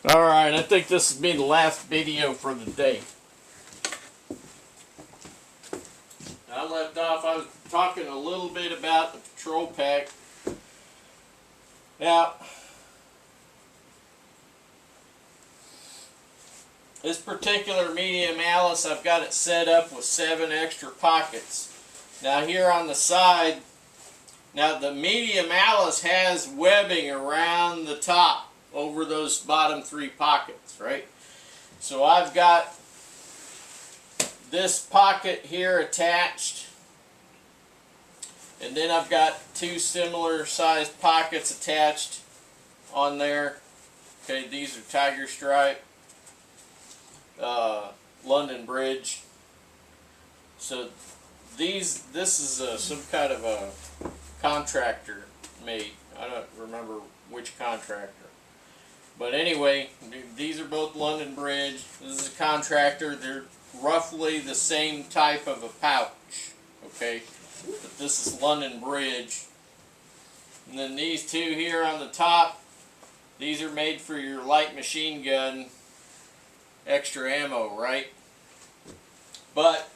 Alright, I think this will be the last video for the day. I left off, I was talking a little bit about the patrol pack. Now, this particular medium Alice, I've got it set up with 7 extra pockets. Now here on the side, now the medium Alice has webbing around the top over those bottom 3 pockets, right? So I've got this pocket here attached, and then I've got 2 similar sized pockets attached on there. Okay, these are Tiger Stripe, London Bridge. So this is some kind of a contractor made. I don't remember which contractor. But anyway, these are both London Bridge. This is a contractor. They're roughly the same type of a pouch. Okay, but this is London Bridge. And then these 2 here on the top, these are made for your light machine gun extra ammo, right? But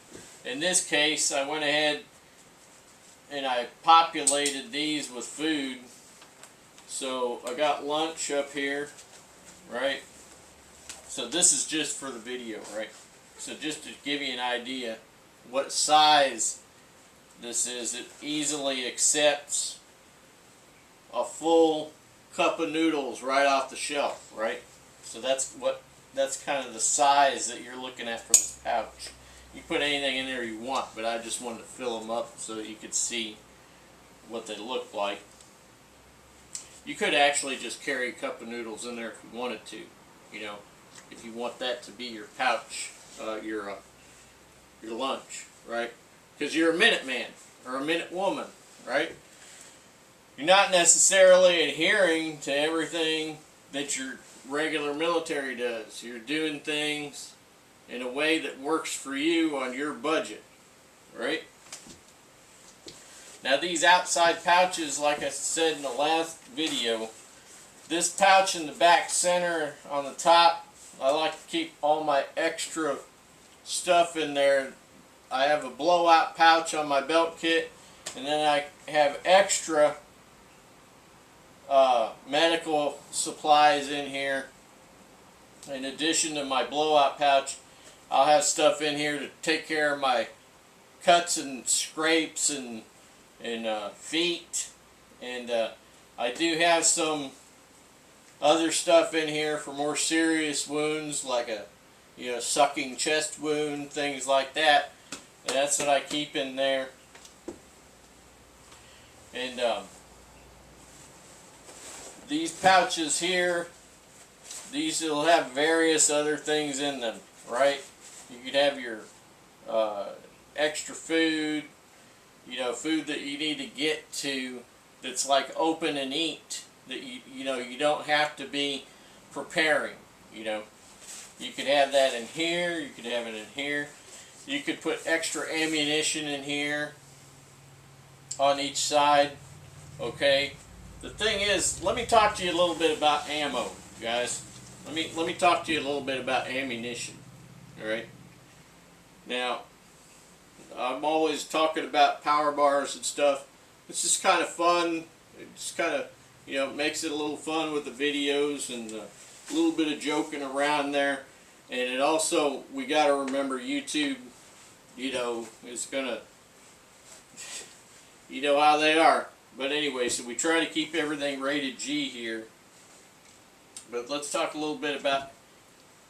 in this case, I went ahead and I populated these with food. So I got lunch up here, right? So this is just for the video, right? So just to give you an idea what size this is, it easily accepts a full cup of noodles right off the shelf, right? So that's kind of the size that you're looking at for this pouch. You put anything in there you want, but I just wanted to fill them up so that you could see what they look like. You could actually just carry a cup of noodles in there if you wanted to, you know, if you want that to be your pouch, your lunch, right? Because you're a minute man or a minute woman, right? You're not necessarily adhering to everything that your regular military does. You're doing things in a way that works for you on your budget, right? Now these outside pouches, like I said in the last video, this pouch in the back center on the top, I like to keep all my extra stuff in there. I have a blowout pouch on my belt kit, and then I have extra medical supplies in here. In addition to my blowout pouch, I'll have stuff in here to take care of my cuts and scrapes and feet, and I do have some other stuff in here for more serious wounds, like a sucking chest wound, things like that. And that's what I keep in there. And these pouches here, these will have various other things in them, right? You could have your extra food, food that you need to get to that's like open and eat, that you don't have to be preparing. You could have that in here, you could have it in here. You could put extra ammunition in here on each side. Okay, the thing is, let me talk to you a little bit about ammo, guys. Let me talk to you a little bit about ammunition. All right, now I'm always talking about power bars and stuff. It's just kind of fun. It just kind of, makes it a little fun with the videos and a little bit of joking around there. And it also, we got to remember YouTube, is gonna, how they are. But anyway, so we try to keep everything rated G here. But let's talk a little bit about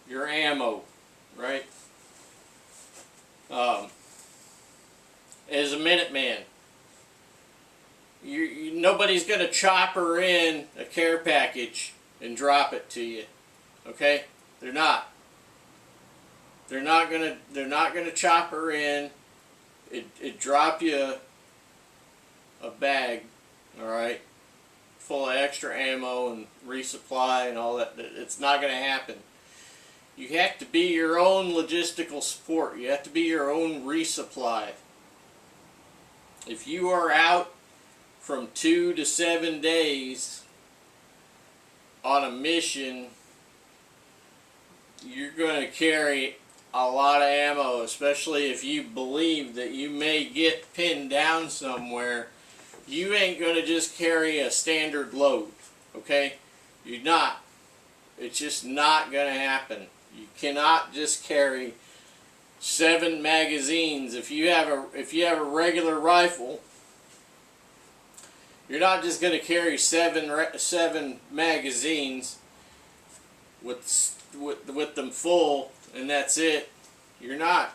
your ammo, right? As a Minuteman, nobody's going to chopper in a care package and drop it to you, okay? They're not. They're not gonna chopper in. It drop you a bag, all right, full of extra ammo and resupply and all that. It's not going to happen. You have to be your own logistical support. You have to be your own resupply. If you are out from 2 to 7 days on a mission you're going to carry a lot of ammo, especially if you believe that you may get pinned down somewhere. You ain't going to just carry a standard load, okay? You're not. It's just not going to happen. You cannot just carry 7 magazines. If you have a regular rifle, you're not just going to carry seven magazines with them full and that's it. You're not.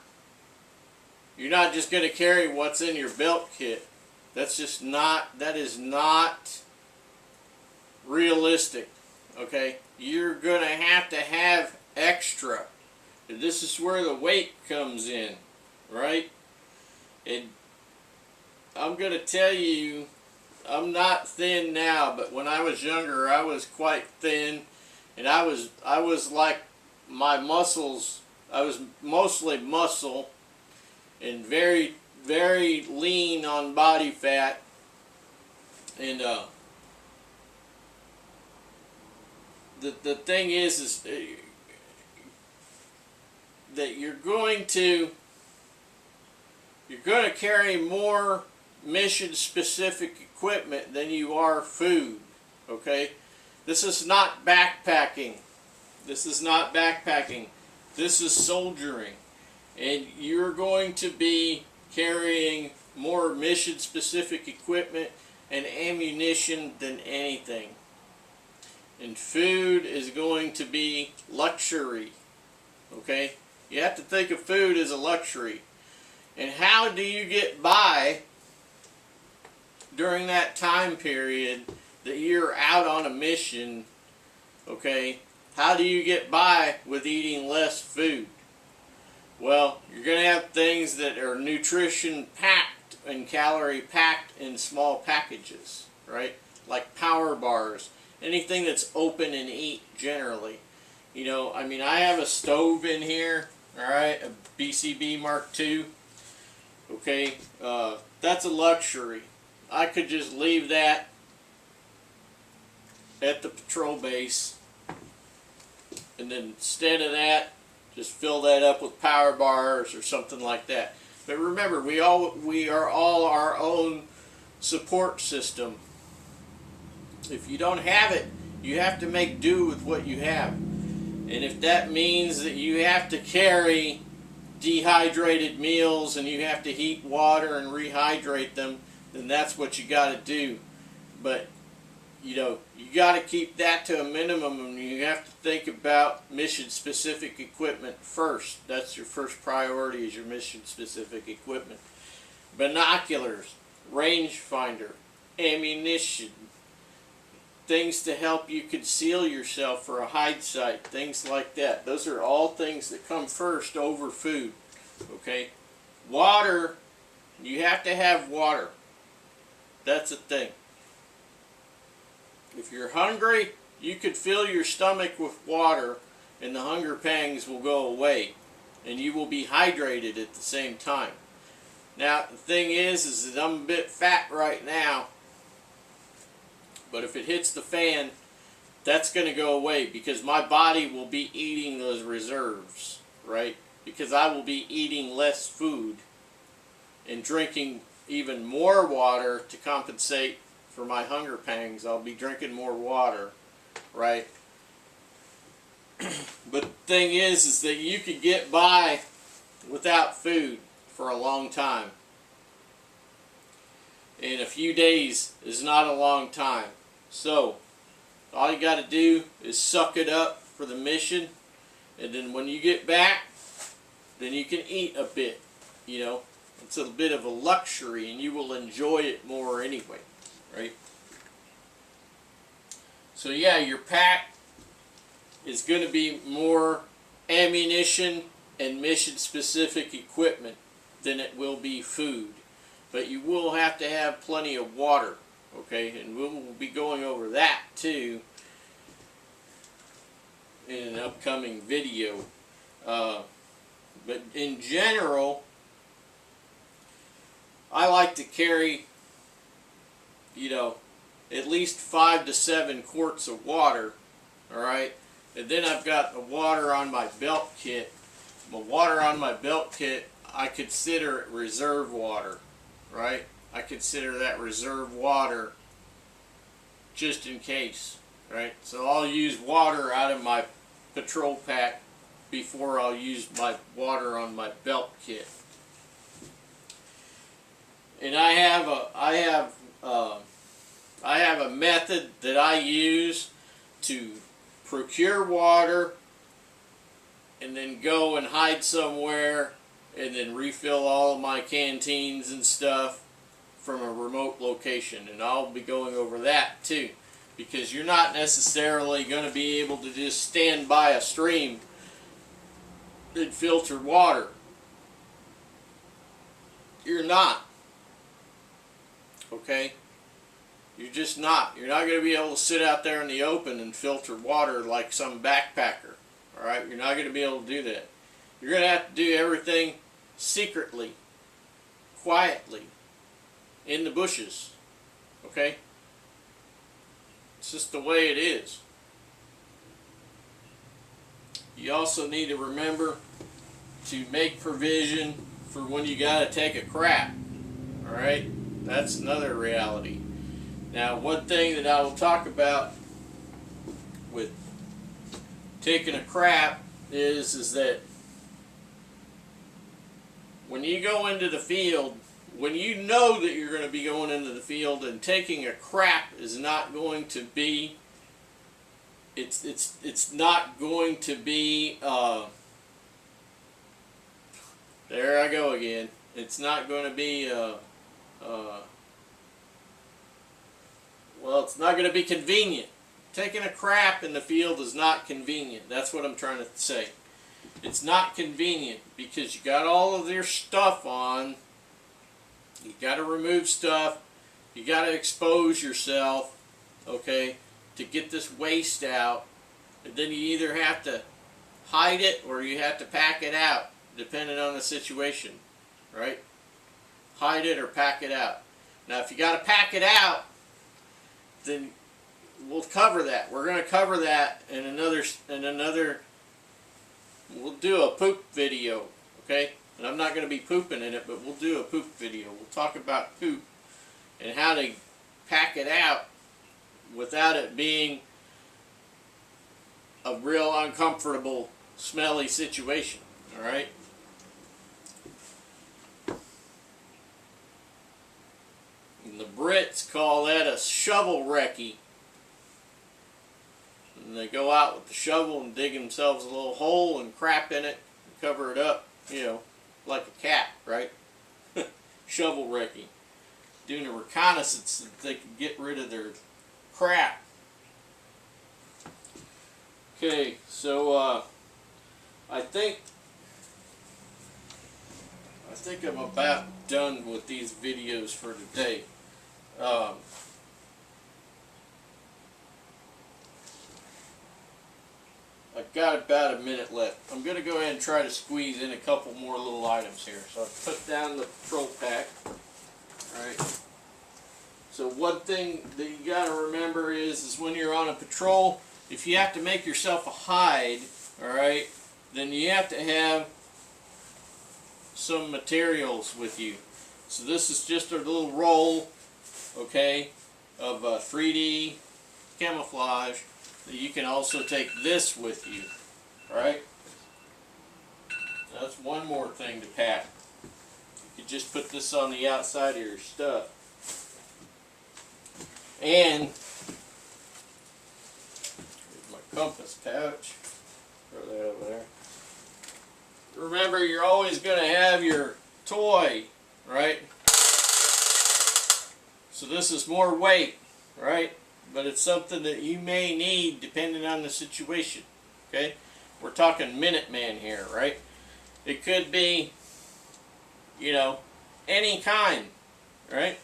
You're not just going to carry what's in your belt kit. That is not realistic. Okay? You're going to have extra. This is where the weight comes in, right? And I'm going to tell you, I'm not thin now, but when I was younger, I was quite thin, and I was like, my muscles, I was mostly muscle and very, very lean on body fat, and the thing is that you're going to carry more mission specific equipment than you are food. Okay, this is not backpacking. This is not backpacking. This is soldiering, and you're going to be carrying more mission specific equipment and ammunition than anything. And food is going to be luxury. Okay? You have to think of food as a luxury. And how do you get by during that time period that you're out on a mission? Okay? How do you get by with eating less food? Well, you're going to have things that are nutrition packed and calorie packed in small packages, right? Like power bars. Anything that's open and eat generally. You know, I mean, I have a stove in here, alright, a BCB Mark II. Okay, that's a luxury. I could just leave that at the patrol base, and then instead of that, just fill that up with power bars or something like that. But remember, we are all our own support system. If you don't have it, you have to make do with what you have. And if that means that you have to carry dehydrated meals and you have to heat water and rehydrate them, then that's what you got to do. But you know, you got to keep that to a minimum, and you have to think about mission specific equipment first. That's your first priority, is your mission specific equipment. Binoculars, rangefinder, ammunition, things to help you conceal yourself for a hide site, things like that. Those are all things that come first over food. Okay? Water, you have to have water. That's a thing. If you're hungry, you could fill your stomach with water and the hunger pangs will go away, and you will be hydrated at the same time. Now, the thing is that I'm a bit fat right now, but if it hits the fan, that's going to go away, because my body will be eating those reserves, right? Because I will be eating less food and drinking even more water to compensate for my hunger pangs. I'll be drinking more water, right? But the thing is that you could get by without food for a long time. And a few days is not a long time. So, all you got to do is suck it up for the mission, and then when you get back, then you can eat a bit, you know. It's a bit of a luxury, and you will enjoy it more anyway, right? So yeah, your pack is going to be more ammunition and mission-specific equipment than it will be food. But you will have to have plenty of water, okay? And we will be going over that too in an upcoming video. But in general, I like to carry, you know, at least 5 to 7 quarts of water, alright? And then I've got the water on my belt kit. The water on my belt kit, I consider it reserve water, right? I consider that reserve water just in case, right? So I'll use water out of my patrol pack before I'll use my water on my belt kit. And I have a method that I use to procure water and then go and hide somewhere and then refill all of my canteens and stuff from a remote location. And I'll be going over that too, because you're not necessarily going to be able to just stand by a stream and filter water. You're not. Okay? You're just not. You're not going to be able to sit out there in the open and filter water like some backpacker. Alright? You're not going to be able to do that. You're going to have to do everything secretly, quietly, in the bushes. Okay? It's just the way it is. You also need to remember to make provision for when you got to take a crap. Alright? That's another reality. Now, one thing that I will talk about with taking a crap is that when you go into the field, when you know that you're going to be going into the field, and taking a crap is not going to be, it's not going to be, there I go again, it's not going to be, well, it's not going to be convenient. Taking a crap in the field is not convenient. That's what I'm trying to say. It's not convenient because you got all of your stuff on. You got to remove stuff. You got to expose yourself, okay, to get this waste out. And then you either have to hide it or you have to pack it out, depending on the situation, right? Hide it or pack it out. Now, if you got to pack it out, then we'll cover that. We're going to cover that in another, we'll do a poop video, okay? And I'm not going to be pooping in it, but we'll do a poop video. We'll talk about poop and how to pack it out without it being a real uncomfortable, smelly situation, all right? And the Brits call that a shovel recce. And they go out with the shovel and dig themselves a little hole and crap in it and cover it up, you know, like a cat, right? Shovel recce. Doing a reconnaissance so that they can get rid of their crap. Okay, so I think I'm about done with these videos for today. I've got about a minute left. I'm going to go ahead and try to squeeze in a couple more little items here. So I've put down the patrol pack. Alright. So one thing that you got to remember is when you're on a patrol, if you have to make yourself a hide, alright, then you have to have some materials with you. So this is just a little roll, okay, of 3D camouflage. You can also take this with you, alright? That's one more thing to pack. You can just put this on the outside of your stuff. And here's my compass pouch. Throw that over there. Remember, you're always going to have your toy, right? So this is more weight, right? But it's something that you may need depending on the situation, okay? We're talking Minuteman here, right? It could be, you know, any kind, right?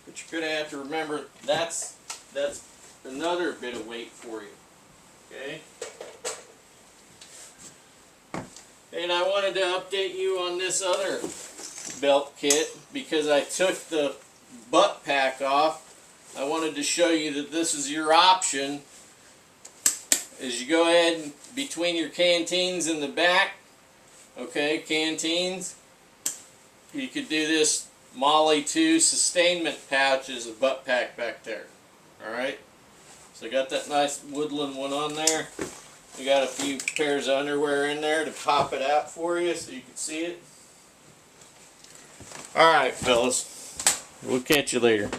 But you're going to have to remember that's another bit of weight for you, okay? And I wanted to update you on this other belt kit because I took the butt pack off. I wanted to show you that this is your option is you go ahead and between your canteens in the back, okay, canteens, you could do this Molly 2 sustainment pouch as a butt pack back there. Alright, so I got that nice woodland one on there. We got a few pairs of underwear in there to pop it out for you so you can see it. Alright, fellas, we'll catch you later.